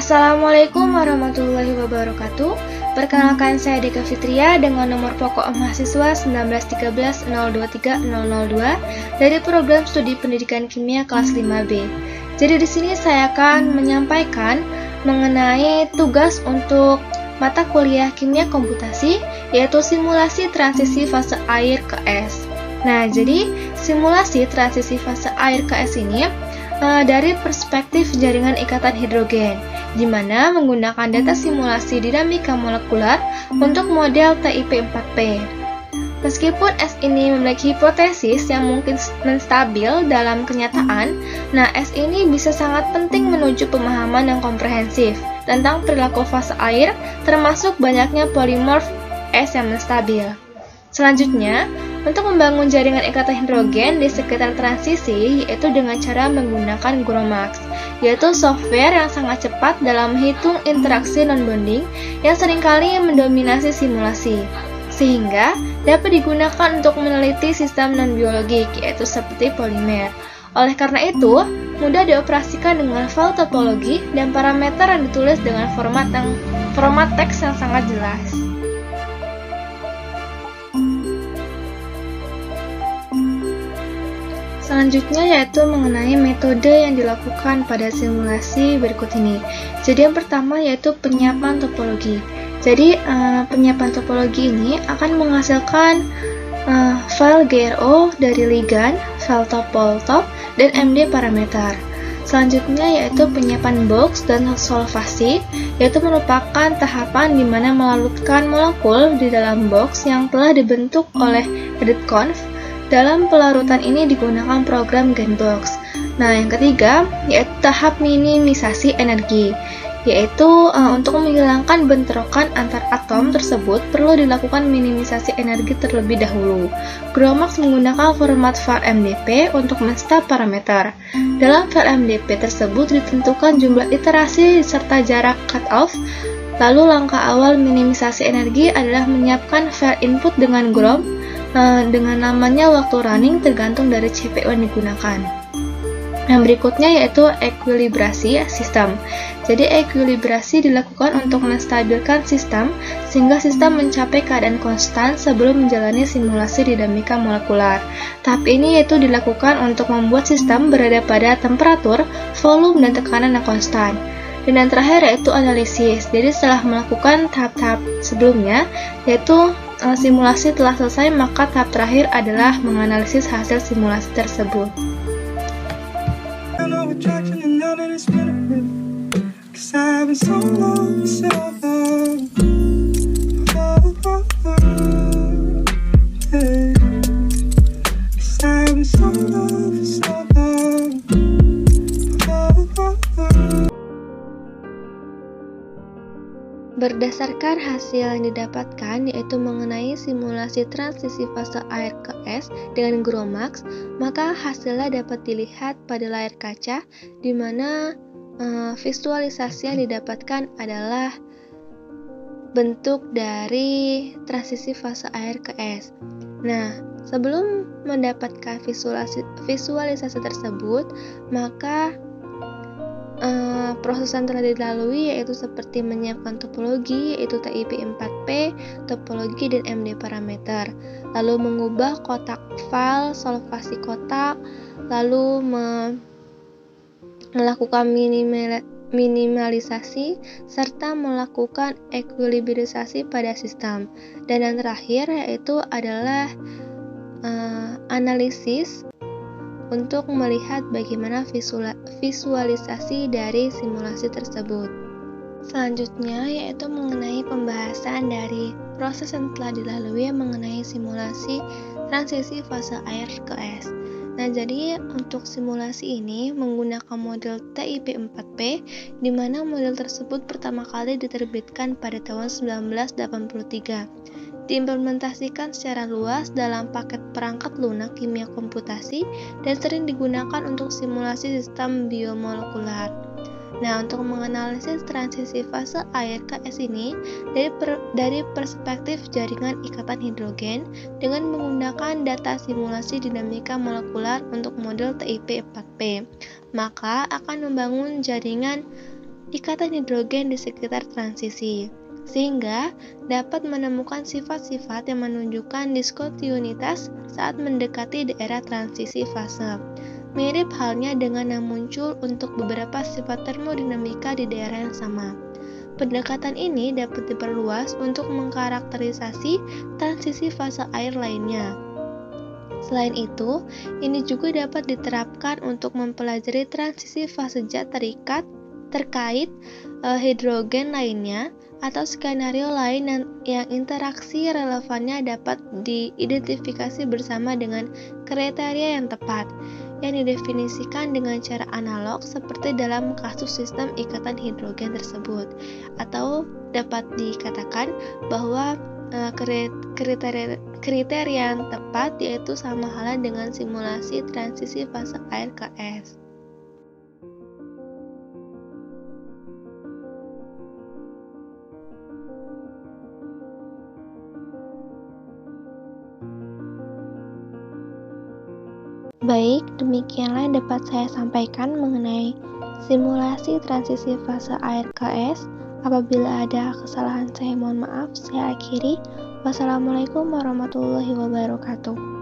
Assalamualaikum warahmatullahi wabarakatuh. Perkenalkan saya Deka Fitria dengan nomor pokok mahasiswa 19130230002 dari program studi pendidikan kimia kelas 5B. Jadi di sini saya akan menyampaikan mengenai tugas untuk mata kuliah kimia komputasi, yaitu simulasi transisi fase air ke es. Nah, jadi simulasi transisi fase air ke es ini dari perspektif jaringan ikatan hidrogen, di mana menggunakan data simulasi dinamika molekular untuk model TIP4P. Meskipun es ini memiliki hipotesis yang mungkin menstabil dalam kenyataan, nah es ini bisa sangat penting menuju pemahaman yang komprehensif tentang perilaku fase air, termasuk banyaknya polimorf es yang menstabil. Selanjutnya, untuk membangun jaringan ikatan hidrogen di sekitar transisi, yaitu dengan cara menggunakan GROMACS, yaitu software yang sangat cepat dalam menghitung interaksi non-bonding yang seringkali mendominasi simulasi, sehingga dapat digunakan untuk meneliti sistem non-biologik, yaitu seperti polimer. Oleh karena itu, mudah dioperasikan dengan file topologi dan parameter yang ditulis dengan format teks yang sangat jelas. Selanjutnya yaitu mengenai metode yang dilakukan pada simulasi berikut ini. Jadi yang pertama yaitu penyiapan topologi. Jadi penyiapan topologi ini akan menghasilkan file GRO dari ligand, file topol-top, dan MD parameter. Selanjutnya yaitu penyiapan box dan solvasi, yaitu merupakan tahapan di mana melarutkan molekul di dalam box yang telah dibentuk oleh EditConv. Dalam pelarutan ini digunakan program GenBox. Nah, yang ketiga yaitu tahap minimisasi energi, yaitu untuk menghilangkan bentrokan antar atom tersebut perlu dilakukan minimisasi energi terlebih dahulu. GROMACS menggunakan format file MDP untuk menstaf parameter. Dalam file MDP tersebut ditentukan jumlah iterasi serta jarak cutoff. Lalu langkah awal minimisasi energi adalah menyiapkan file input dengan GROM dengan namanya waktu running tergantung dari CPU yang digunakan. Yang berikutnya yaitu ekuilibrasi sistem. Jadi ekuilibrasi dilakukan untuk menstabilkan sistem sehingga sistem mencapai keadaan konstan sebelum menjalani simulasi dinamika molekular. Tahap ini yaitu dilakukan untuk membuat sistem berada pada temperatur, volume, dan tekanan yang konstan. Dan yang terakhir yaitu analisis. Jadi setelah melakukan tahap-tahap sebelumnya, yaitu simulasi telah selesai, maka tahap terakhir adalah menganalisis hasil simulasi tersebut. Berdasarkan hasil yang didapatkan, yaitu mengenai simulasi transisi fase air ke es dengan GROMACS, maka hasilnya dapat dilihat pada layar kaca, di mana visualisasi yang didapatkan adalah bentuk dari transisi fase air ke es. Nah, sebelum mendapatkan visualisasi tersebut, maka proses yang telah dilalui yaitu seperti menyiapkan topologi, yaitu TIP4P, topologi, dan MD parameter, lalu mengubah kotak file, solvasi kotak, lalu melakukan minimalisasi, serta melakukan ekuilibrisasi pada sistem. Dan yang terakhir yaitu adalah analisis untuk melihat bagaimana visualisasi dari simulasi tersebut. Selanjutnya yaitu mengenai pembahasan dari proses yang telah dilalui mengenai simulasi transisi fase air ke es. Nah, jadi untuk simulasi ini menggunakan model TIP4P, di mana model tersebut pertama kali diterbitkan pada tahun 1983. Diimplementasikan secara luas dalam paket perangkat lunak kimia komputasi dan sering digunakan untuk simulasi sistem biomolekular. Nah, untuk menganalisis transisi fase air ke es ini dari perspektif jaringan ikatan hidrogen dengan menggunakan data simulasi dinamika molekular untuk model TIP4P, maka akan membangun jaringan ikatan hidrogen di sekitar transisi, sehingga dapat menemukan sifat-sifat yang menunjukkan diskontinuitas saat mendekati daerah transisi fase. Mirip halnya dengan yang muncul untuk beberapa sifat termodinamika di daerah yang sama. Pendekatan ini dapat diperluas untuk mengkarakterisasi transisi fase air lainnya. Selain itu, ini juga dapat diterapkan untuk mempelajari transisi fase zat terkait hidrogen lainnya atau skenario lain yang interaksi relevannya dapat diidentifikasi bersama dengan kriteria yang tepat, yang didefinisikan dengan cara analog seperti dalam kasus sistem ikatan hidrogen tersebut. Atau dapat dikatakan bahwa kriteria yang tepat yaitu sama halnya dengan simulasi transisi fase air ke es. Baik, demikianlah yang dapat saya sampaikan mengenai simulasi transisi fase air ke es. Apabila ada kesalahan saya mohon maaf, saya akhiri. Wassalamualaikum warahmatullahi wabarakatuh.